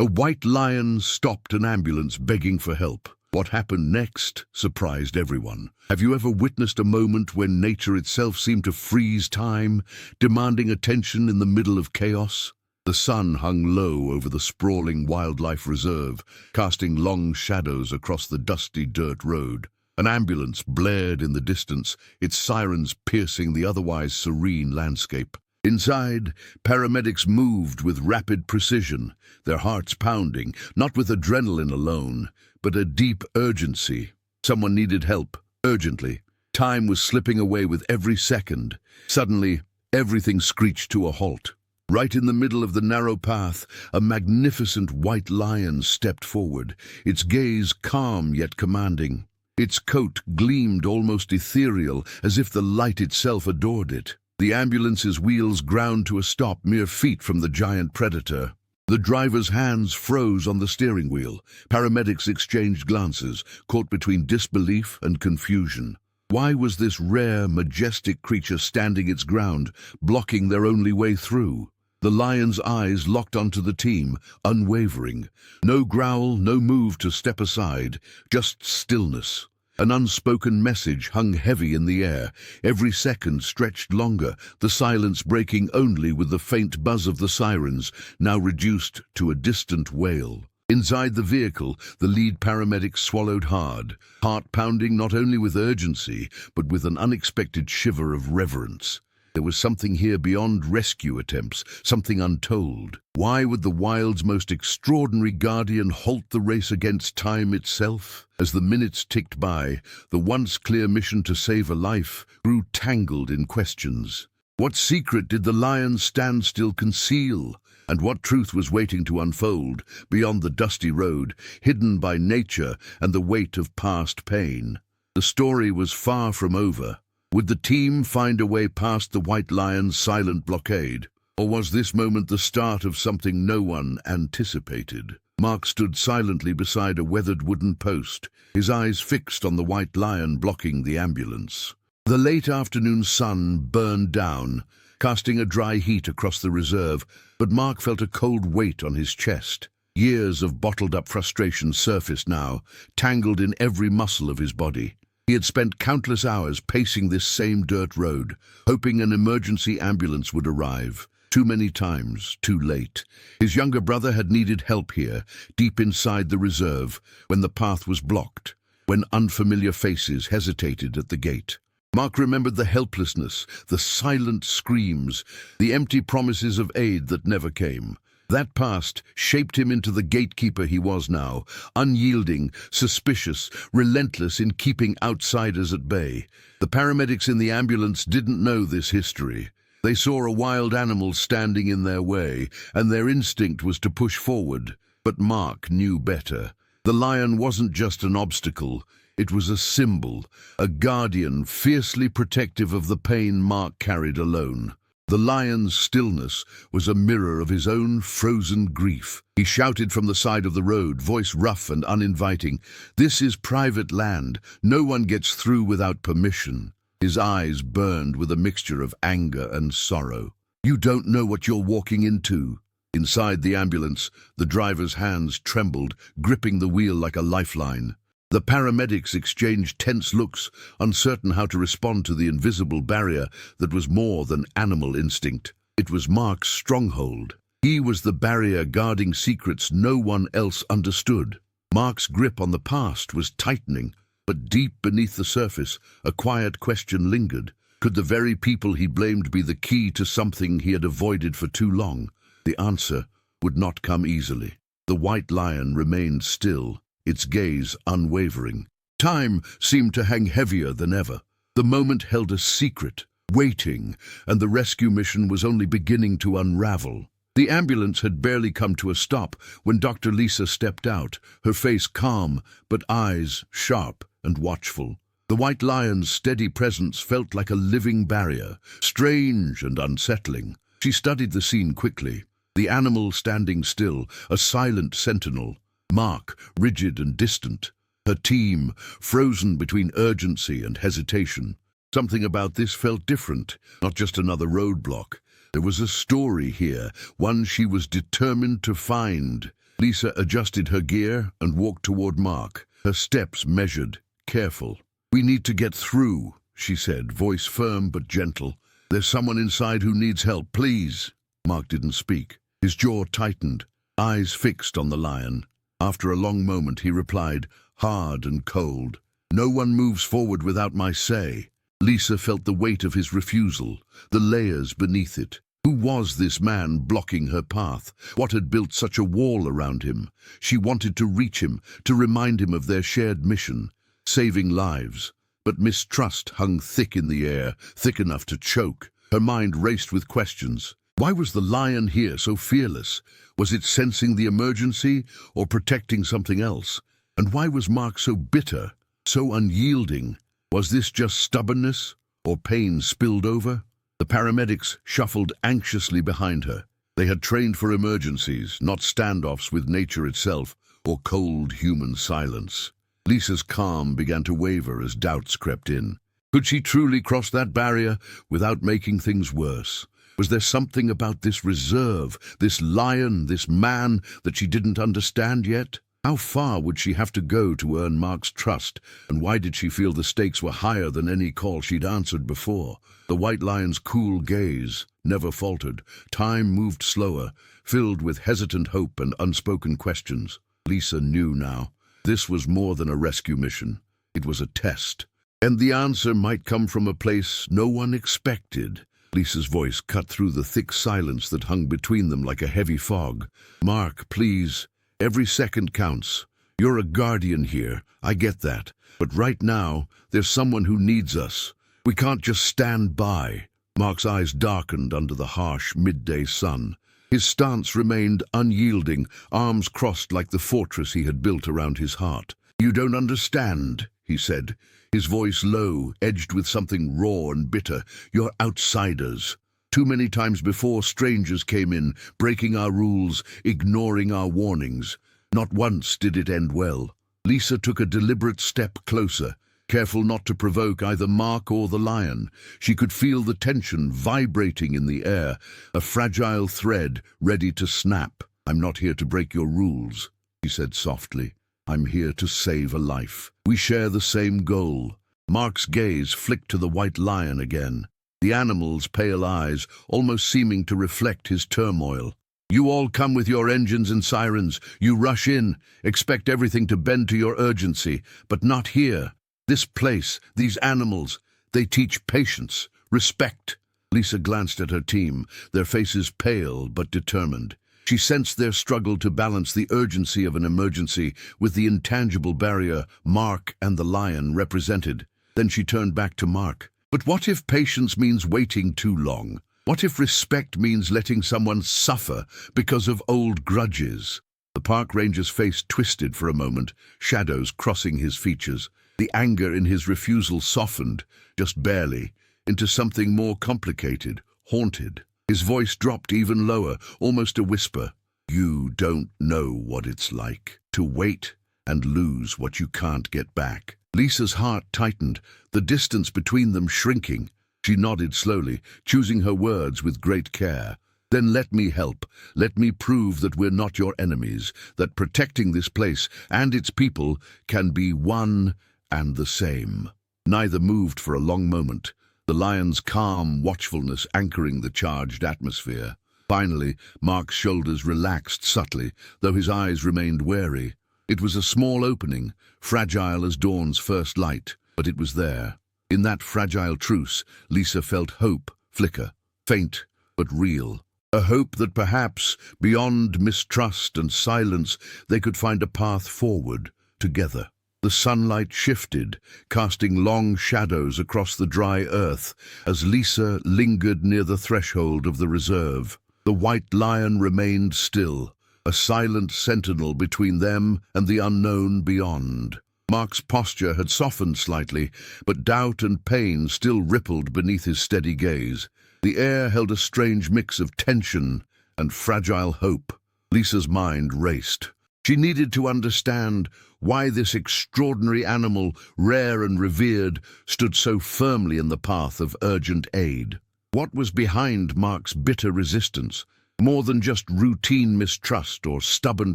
A white lion stopped an ambulance begging for help. What happened next surprised everyone. Have you ever witnessed a moment when nature itself seemed to freeze time, demanding attention in the middle of chaos? The sun hung low over the sprawling wildlife reserve, casting long shadows across the dusty dirt road. An ambulance blared in the distance, its sirens piercing the otherwise serene landscape. Inside, paramedics moved with rapid precision, their hearts pounding, not with adrenaline alone, but a deep urgency. Someone needed help, urgently. Time was slipping away with every second. Suddenly, everything screeched to a halt. Right in the middle of the narrow path, a magnificent white lion stepped forward, its gaze calm yet commanding. Its coat gleamed almost ethereal, as if the light itself adored it. The ambulance's wheels ground to a stop mere feet from the giant predator. The driver's hands froze on the steering wheel. Paramedics exchanged glances, caught between disbelief and confusion. Why was this rare, majestic creature standing its ground, blocking their only way through? The lion's eyes locked onto the team, unwavering. No growl, no move to step aside, just stillness. An unspoken message hung heavy in the air. Every second stretched longer, the silence breaking only with the faint buzz of the sirens, now reduced to a distant wail. Inside the vehicle, the lead paramedic swallowed hard, heart pounding not only with urgency, but with an unexpected shiver of reverence. There was something here beyond rescue attempts, something untold. Why would the wild's most extraordinary guardian halt the race against time itself? As the minutes ticked by, the once clear mission to save a life grew tangled in questions. What secret did the lion's standstill conceal? And what truth was waiting to unfold beyond the dusty road, hidden by nature and the weight of past pain? The story was far from over. Would the team find a way past the white lion's silent blockade? Or was this moment the start of something no one anticipated? Mark stood silently beside a weathered wooden post, his eyes fixed on the white lion blocking the ambulance. The late afternoon sun burned down, casting a dry heat across the reserve, but Mark felt a cold weight on his chest. Years of bottled-up frustration surfaced now, tangled in every muscle of his body. He had spent countless hours pacing this same dirt road, hoping an emergency ambulance would arrive. Too many times, too late. His younger brother had needed help here, deep inside the reserve, when the path was blocked, when unfamiliar faces hesitated at the gate. Mark remembered the helplessness, the silent screams, the empty promises of aid that never came. That past shaped him into the gatekeeper he was now, unyielding, suspicious, relentless in keeping outsiders at bay. The paramedics in the ambulance didn't know this history. They saw a wild animal standing in their way, and their instinct was to push forward. But Mark knew better. The lion wasn't just an obstacle. It was a symbol, a guardian fiercely protective of the pain Mark carried alone. The lion's stillness was a mirror of his own frozen grief. He shouted from the side of the road, voice rough and uninviting, "This is private land. No one gets through without permission." His eyes burned with a mixture of anger and sorrow. "You don't know what you're walking into." Inside the ambulance, the driver's hands trembled, gripping the wheel like a lifeline. The paramedics exchanged tense looks, uncertain how to respond to the invisible barrier that was more than animal instinct. It was Mark's stronghold. He was the barrier guarding secrets no one else understood. Mark's grip on the past was tightening, but deep beneath the surface, a quiet question lingered. Could the very people he blamed be the key to something he had avoided for too long? The answer would not come easily. The white lion remained still, its gaze unwavering. Time seemed to hang heavier than ever. The moment held a secret, waiting, and the rescue mission was only beginning to unravel. The ambulance had barely come to a stop when Dr. Lisa stepped out, her face calm, but eyes sharp and watchful. The white lion's steady presence felt like a living barrier, strange and unsettling. She studied the scene quickly, the animal standing still, a silent sentinel. Mark, rigid and distant. Her team, frozen between urgency and hesitation. Something about this felt different, not just another roadblock. There was a story here, one she was determined to find. Lisa adjusted her gear and walked toward Mark, her steps measured, careful. "We need to get through," she said, voice firm but gentle. "There's someone inside who needs help, please." Mark didn't speak. His jaw tightened, eyes fixed on the lion. After a long moment he replied, hard and cold, "No one moves forward without my say." Lisa felt the weight of his refusal, the layers beneath it. Who was this man blocking her path? What had built such a wall around him? She wanted to reach him, to remind him of their shared mission, saving lives. But mistrust hung thick in the air, thick enough to choke. Her mind raced with questions. Why was the lion here so fearless? Was it sensing the emergency or protecting something else? And why was Mark so bitter, so unyielding? Was this just stubbornness or pain spilled over? The paramedics shuffled anxiously behind her. They had trained for emergencies, not standoffs with nature itself or cold human silence. Lisa's calm began to waver as doubts crept in. Could she truly cross that barrier without making things worse? Was there something about this reserve, this lion, this man, that she didn't understand yet? How far would she have to go to earn Mark's trust, and why did she feel the stakes were higher than any call she'd answered before? The white lion's cool gaze never faltered. Time moved slower, filled with hesitant hope and unspoken questions. Lisa knew now. This was more than a rescue mission. It was a test. And the answer might come from a place no one expected. Lisa's voice cut through the thick silence that hung between them like a heavy fog. "Mark, please. Every second counts. You're a guardian here, I get that. But right now, there's someone who needs us. We can't just stand by." Mark's eyes darkened under the harsh midday sun. His stance remained unyielding, arms crossed like the fortress he had built around his heart. "You don't understand," he said, his voice low, edged with something raw and bitter. "You're outsiders. Too many times before, strangers came in, breaking our rules, ignoring our warnings. Not once did it end well." Lisa took a deliberate step closer, careful not to provoke either Mark or the lion. She could feel the tension vibrating in the air, a fragile thread ready to snap. "I'm not here to break your rules," he said softly. "I'm here to save a life. We share the same goal." Mark's gaze flicked to the white lion again, the animal's pale eyes almost seeming to reflect his turmoil. "You all come with your engines and sirens. You rush in, expect everything to bend to your urgency, but not here. This place, these animals, they teach patience, respect." Lisa glanced at her team, their faces pale but determined. She sensed their struggle to balance the urgency of an emergency with the intangible barrier Mark and the lion represented. Then she turned back to Mark. "But what if patience means waiting too long? What if respect means letting someone suffer because of old grudges?" The park ranger's face twisted for a moment, shadows crossing his features. The anger in his refusal softened, just barely, into something more complicated, haunted. His voice dropped even lower, almost a whisper. "You don't know what it's like to wait and lose what you can't get back." Lisa's heart tightened, the distance between them shrinking. She nodded slowly, choosing her words with great care. "Then let me help. Let me prove that we're not your enemies, that protecting this place and its people can be one and the same." Neither moved for a long moment, the lion's calm watchfulness anchoring the charged atmosphere. Finally, Mark's shoulders relaxed subtly, though his eyes remained wary. It was a small opening, fragile as dawn's first light, but it was there. In that fragile truce, Lisa felt hope flicker, faint but real. A hope that perhaps, beyond mistrust and silence, they could find a path forward, together. The sunlight shifted, casting long shadows across the dry earth as Lisa lingered near the threshold of the reserve. The white lion remained still, a silent sentinel between them and the unknown beyond. Mark's posture had softened slightly, but doubt and pain still rippled beneath his steady gaze. The air held a strange mix of tension and fragile hope. Lisa's mind raced. She needed to understand why this extraordinary animal, rare and revered, stood so firmly in the path of urgent aid. What was behind Mark's bitter resistance? More than just routine mistrust or stubborn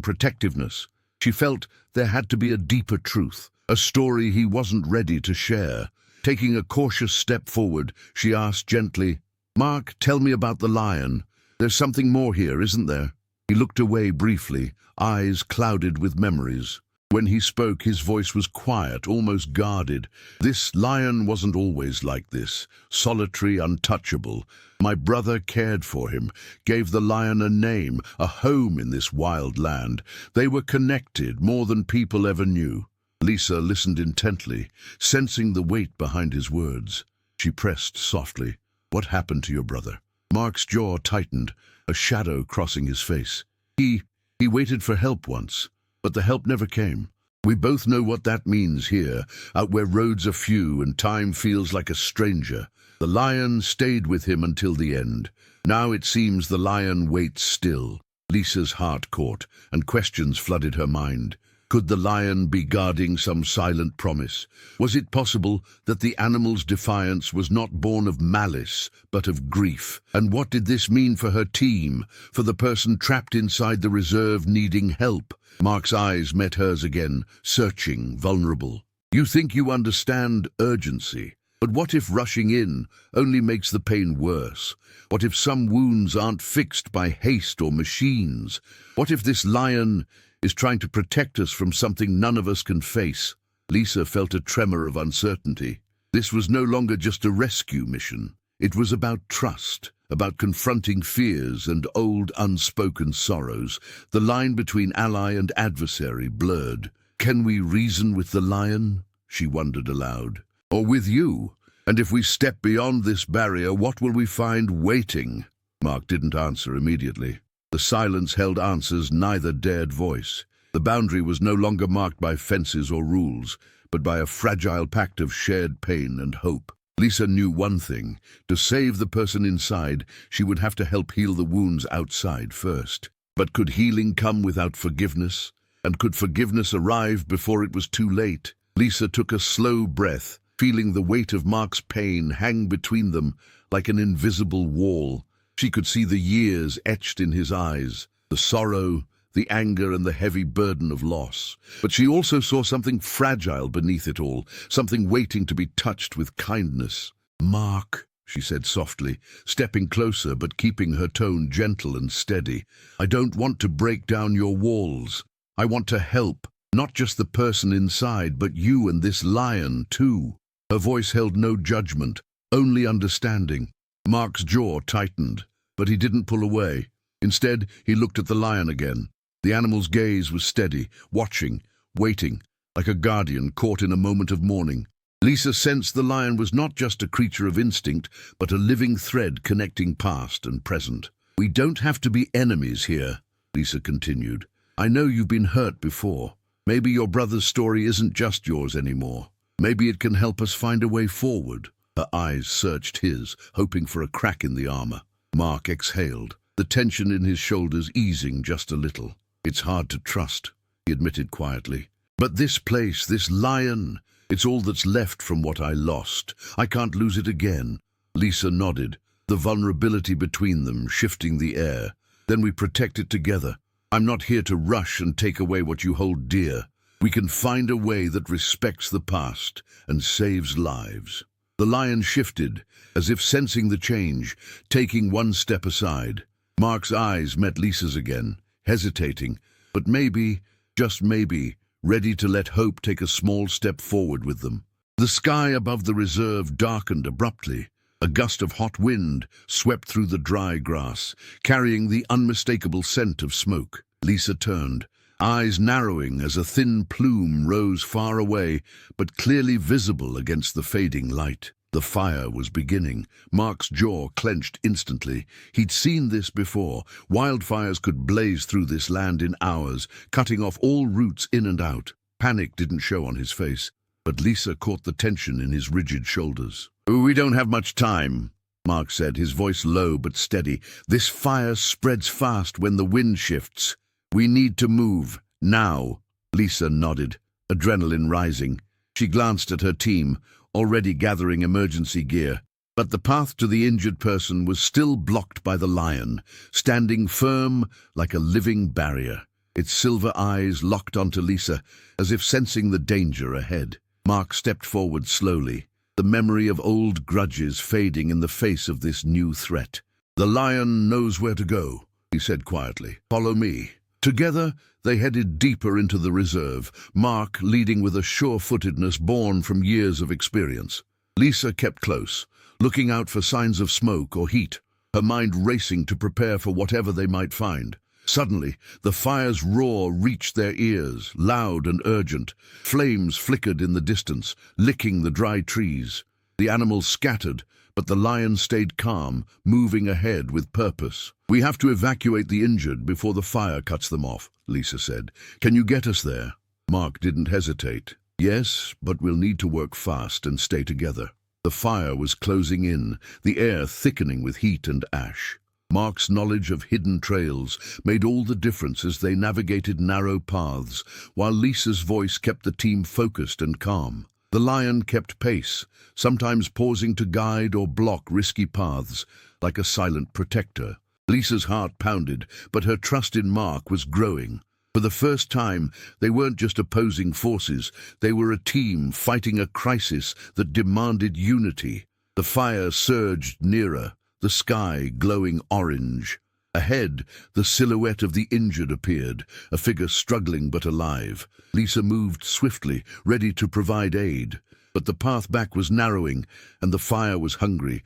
protectiveness. She felt there had to be a deeper truth, a story he wasn't ready to share. Taking a cautious step forward, she asked gently, "Mark, tell me about the lion. There's something more here, isn't there?" He looked away briefly, eyes clouded with memories. When he spoke, his voice was quiet, almost guarded. "This lion wasn't always like this, solitary, untouchable. My brother cared for him, gave the lion a name, a home in this wild land. They were connected more than people ever knew." Lisa listened intently, sensing the weight behind his words. She pressed softly, "What happened to your brother?" Mark's jaw tightened, a shadow crossing his face. He waited for help once, but the help never came. We both know what that means here, out where roads are few and time feels like a stranger. The lion stayed with him until the end. Now it seems the lion waits still. Lisa's heart caught, and questions flooded her mind. Could the lion be guarding some silent promise? Was it possible that the animal's defiance was not born of malice, but of grief? And what did this mean for her team, for the person trapped inside the reserve needing help? Mark's eyes met hers again, searching, vulnerable. "You think you understand urgency, but what if rushing in only makes the pain worse? What if some wounds aren't fixed by haste or machines? What if this lion is trying to protect us from something none of us can face?" Lisa felt a tremor of uncertainty. This was no longer just a rescue mission. It was about trust, about confronting fears and old unspoken sorrows. The line between ally and adversary blurred. "Can we reason with the lion?" she wondered aloud. "Or with you? And if we step beyond this barrier, what will we find waiting?" Mark didn't answer immediately. The silence held answers neither dared voice. The boundary was no longer marked by fences or rules, but by a fragile pact of shared pain and hope. Lisa knew one thing. To save the person inside, she would have to help heal the wounds outside first. But could healing come without forgiveness? And could forgiveness arrive before it was too late? Lisa took a slow breath, feeling the weight of Mark's pain hang between them like an invisible wall. She could see the years etched in his eyes, the sorrow, the anger, and the heavy burden of loss. But she also saw something fragile beneath it all, something waiting to be touched with kindness. "Mark," she said softly, stepping closer but keeping her tone gentle and steady, "I don't want to break down your walls. I want to help, not just the person inside, but you and this lion too." Her voice held no judgment, only understanding. Mark's jaw tightened, but he didn't pull away. Instead, he looked at the lion again. The animal's gaze was steady, watching, waiting, like a guardian caught in a moment of mourning. Lisa sensed the lion was not just a creature of instinct, but a living thread connecting past and present. "We don't have to be enemies here," Lisa continued. "I know you've been hurt before. Maybe your brother's story isn't just yours anymore. Maybe it can help us find a way forward." Her eyes searched his, hoping for a crack in the armor. Mark exhaled, the tension in his shoulders easing just a little. "It's hard to trust," he admitted quietly. "But this place, this lion, it's all that's left from what I lost. I can't lose it again." Lisa nodded, the vulnerability between them shifting the air. "Then we protect it together. I'm not here to rush and take away what you hold dear. We can find a way that respects the past and saves lives." The lion shifted, as if sensing the change, taking one step aside. Mark's eyes met Lisa's again, hesitating, but maybe, just maybe, ready to let hope take a small step forward with them. The sky above the reserve darkened abruptly. A gust of hot wind swept through the dry grass, carrying the unmistakable scent of smoke. Lisa turned, eyes narrowing as a thin plume rose far away, but clearly visible against the fading light. The fire was beginning. Mark's jaw clenched instantly. He'd seen this before. Wildfires could blaze through this land in hours, cutting off all routes in and out. Panic didn't show on his face, but Lisa caught the tension in his rigid shoulders. "We don't have much time," Mark said, his voice low but steady. "This fire spreads fast when the wind shifts. We need to move, now." Lisa nodded, adrenaline rising. She glanced at her team, already gathering emergency gear. But the path to the injured person was still blocked by the lion, standing firm like a living barrier, its silver eyes locked onto Lisa, as if sensing the danger ahead. Mark stepped forward slowly, the memory of old grudges fading in the face of this new threat. "The lion knows where to go," he said quietly. "Follow me." Together, they headed deeper into the reserve, Mark leading with a sure-footedness born from years of experience. Lisa kept close, looking out for signs of smoke or heat, her mind racing to prepare for whatever they might find. Suddenly, the fire's roar reached their ears, loud and urgent. Flames flickered in the distance, licking the dry trees. The animals scattered, but the lion stayed calm, moving ahead with purpose. "We have to evacuate the injured before the fire cuts them off," Lisa said. "Can you get us there?" Mark didn't hesitate. "Yes, but we'll need to work fast and stay together." The fire was closing in, the air thickening with heat and ash. Mark's knowledge of hidden trails made all the difference as they navigated narrow paths, while Lisa's voice kept the team focused and calm. The lion kept pace, sometimes pausing to guide or block risky paths, like a silent protector. Lisa's heart pounded, but her trust in Mark was growing. For the first time, they weren't just opposing forces, they were a team fighting a crisis that demanded unity. The fire surged nearer, the sky glowing orange. Ahead, the silhouette of the injured appeared, a figure struggling but alive. Lisa moved swiftly, ready to provide aid. But the path back was narrowing, and the fire was hungry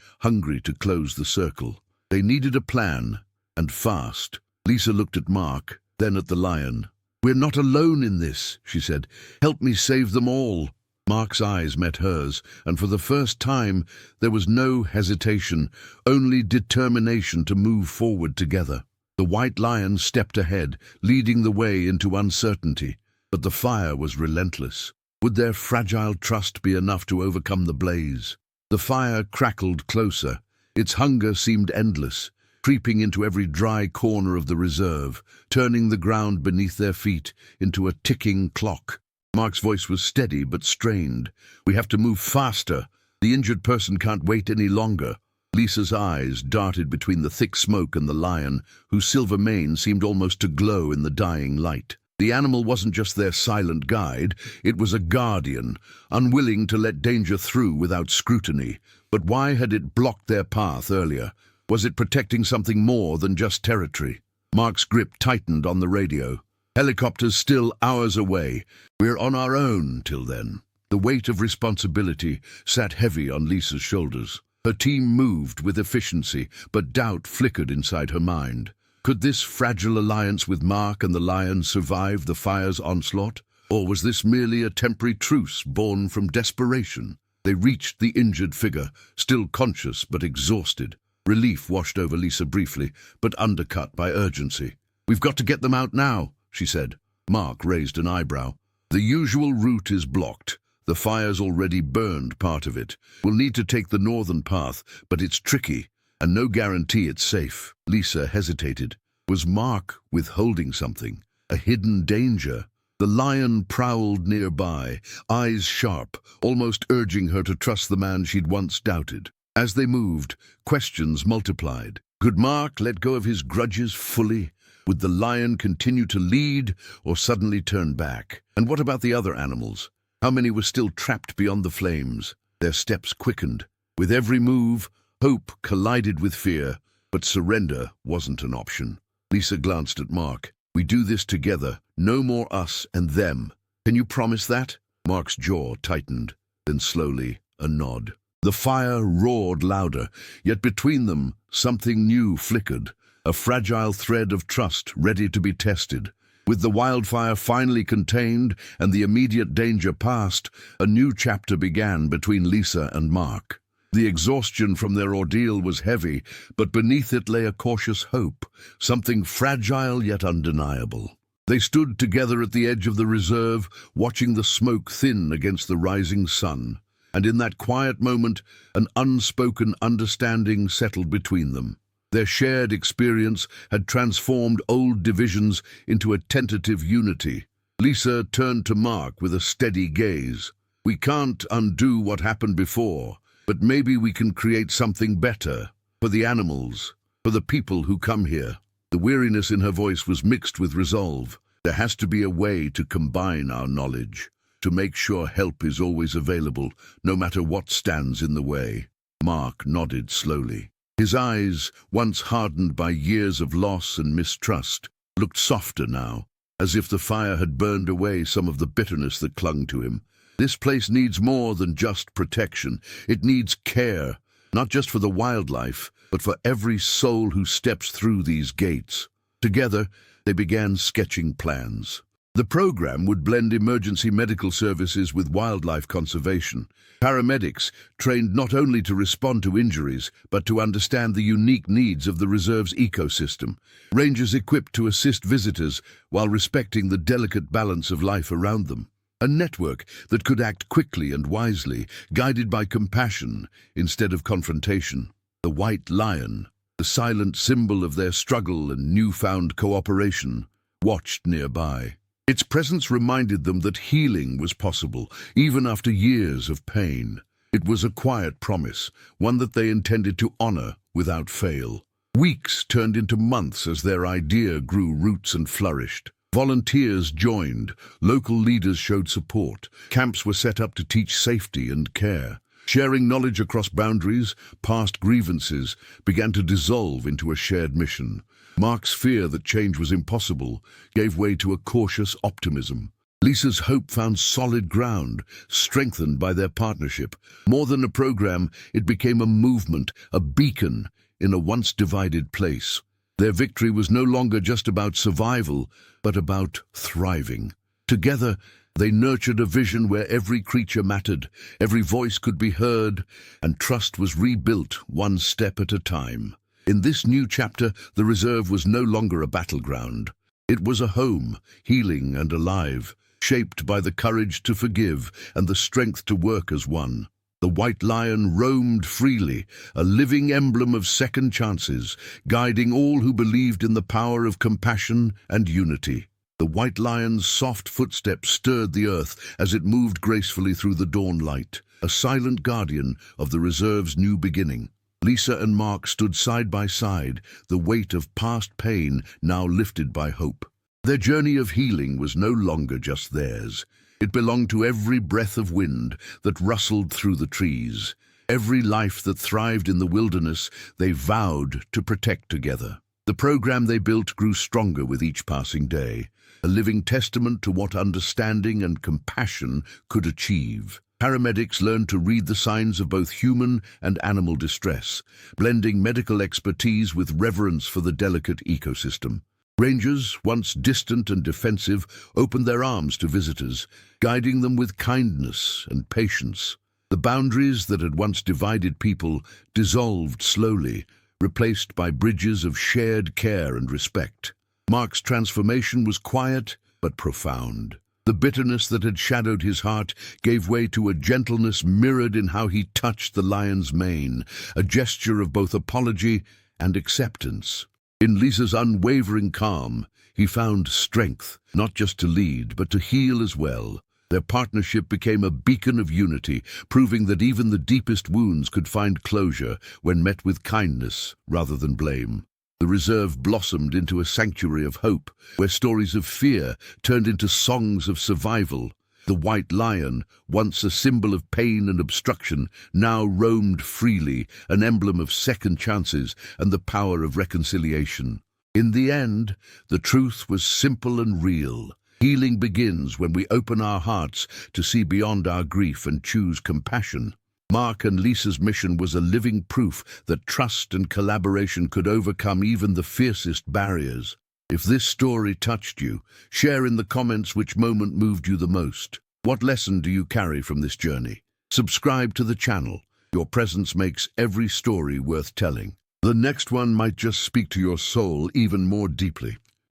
to close the circle. They needed a plan, and fast. Lisa looked at Mark, then at the lion. "We're not alone in this," she said. "Help me save them all." Mark's eyes met hers, and for the first time there was no hesitation, only determination to move forward together. The white lion stepped ahead, leading the way into uncertainty, but the fire was relentless. Would their fragile trust be enough to overcome the blaze? The fire crackled closer. Its hunger seemed endless, creeping into every dry corner of the reserve, turning the ground beneath their feet into a ticking clock. Mark's voice was steady but strained. "We have to move faster. The injured person can't wait any longer." Lisa's eyes darted between the thick smoke and the lion, whose silver mane seemed almost to glow in the dying light. The animal wasn't just their silent guide, it was a guardian, unwilling to let danger through without scrutiny. But why had it blocked their path earlier? Was it protecting something more than just territory? Mark's grip tightened on the radio. "Helicopters still hours away. We're on our own till then." The weight of responsibility sat heavy on Lisa's shoulders. Her team moved with efficiency, but doubt flickered inside her mind. Could this fragile alliance with Mark and the lion survive the fire's onslaught? Or was this merely a temporary truce born from desperation? They reached the injured figure, still conscious but exhausted. Relief washed over Lisa briefly, but undercut by urgency. "We've got to get them out now," she said. Mark raised an eyebrow. "The usual route is blocked. The fire's already burned part of it. We'll need to take the northern path, but it's tricky, and no guarantee it's safe." Lisa hesitated. Was Mark withholding something? A hidden danger? The lion prowled nearby, eyes sharp, almost urging her to trust the man she'd once doubted. As they moved, questions multiplied. Could Mark let go of his grudges fully? Would the lion continue to lead or suddenly turn back? And what about the other animals? How many were still trapped beyond the flames? Their steps quickened. With every move, hope collided with fear, but surrender wasn't an option. Lisa glanced at Mark. "We do this together, no more us and them. Can you promise that?" Mark's jaw tightened, then slowly a nod. The fire roared louder, yet between them something new flickered, a fragile thread of trust ready to be tested. With the wildfire finally contained and the immediate danger past, a new chapter began between Lisa and Mark. The exhaustion from their ordeal was heavy, but beneath it lay a cautious hope, something fragile yet undeniable. They stood together at the edge of the reserve, watching the smoke thin against the rising sun. And in that quiet moment, an unspoken understanding settled between them. Their shared experience had transformed old divisions into a tentative unity. Lisa turned to Mark with a steady gaze. "We can't undo what happened before, but maybe we can create something better for the animals, for the people who come here." The weariness in her voice was mixed with resolve. There has to be a way to combine our knowledge, to make sure help is always available, no matter what stands in the way. Mark nodded slowly. His eyes, once hardened by years of loss and mistrust, looked softer now, as if the fire had burned away some of the bitterness that clung to him. This place needs more than just protection. It needs care, not just for the wildlife, but for every soul who steps through these gates. Together, they began sketching plans. The program would blend emergency medical services with wildlife conservation. Paramedics, trained not only to respond to injuries, but to understand the unique needs of the reserve's ecosystem. Rangers equipped to assist visitors while respecting the delicate balance of life around them. A network that could act quickly and wisely, guided by compassion instead of confrontation. The white lion, the silent symbol of their struggle and newfound cooperation, watched nearby. Its presence reminded them that healing was possible, even after years of pain. It was a quiet promise, one that they intended to honor without fail. Weeks turned into months as their idea grew roots and flourished. Volunteers joined, local leaders showed support, camps were set up to teach safety and care. Sharing knowledge across boundaries, past grievances began to dissolve into a shared mission. Mark's fear that change was impossible gave way to a cautious optimism. Lisa's hope found solid ground, strengthened by their partnership. More than a program, it became a movement, a beacon in a once divided place. Their victory was no longer just about survival, but about thriving. Together, they nurtured a vision where every creature mattered, every voice could be heard, and trust was rebuilt one step at a time. In this new chapter, the reserve was no longer a battleground. It was a home, healing and alive, shaped by the courage to forgive and the strength to work as one. The white lion roamed freely, a living emblem of second chances, guiding all who believed in the power of compassion and unity. The white lion's soft footsteps stirred the earth as it moved gracefully through the dawn light, a silent guardian of the reserve's new beginning. Lisa and Mark stood side by side, the weight of past pain now lifted by hope. Their journey of healing was no longer just theirs. It belonged to every breath of wind that rustled through the trees. Every life that thrived in the wilderness, they vowed to protect together. The program they built grew stronger with each passing day, a living testament to what understanding and compassion could achieve. Paramedics learned to read the signs of both human and animal distress, blending medical expertise with reverence for the delicate ecosystem. Rangers, once distant and defensive, opened their arms to visitors, guiding them with kindness and patience. The boundaries that had once divided people dissolved slowly, replaced by bridges of shared care and respect. Mark's transformation was quiet but profound. The bitterness that had shadowed his heart gave way to a gentleness mirrored in how he touched the lion's mane, a gesture of both apology and acceptance. In Lisa's unwavering calm, he found strength, not just to lead, but to heal as well. Their partnership became a beacon of unity, proving that even the deepest wounds could find closure when met with kindness rather than blame. The reserve blossomed into a sanctuary of hope, where stories of fear turned into songs of survival. The white lion, once a symbol of pain and obstruction, now roamed freely, an emblem of second chances and the power of reconciliation. In the end, the truth was simple and real. Healing begins when we open our hearts to see beyond our grief and choose compassion. Mark and Lisa's mission was a living proof that trust and collaboration could overcome even the fiercest barriers. If this story touched you, share in the comments which moment moved you the most. What lesson do you carry from this journey? Subscribe to the channel. Your presence makes every story worth telling. The next one might just speak to your soul even more deeply.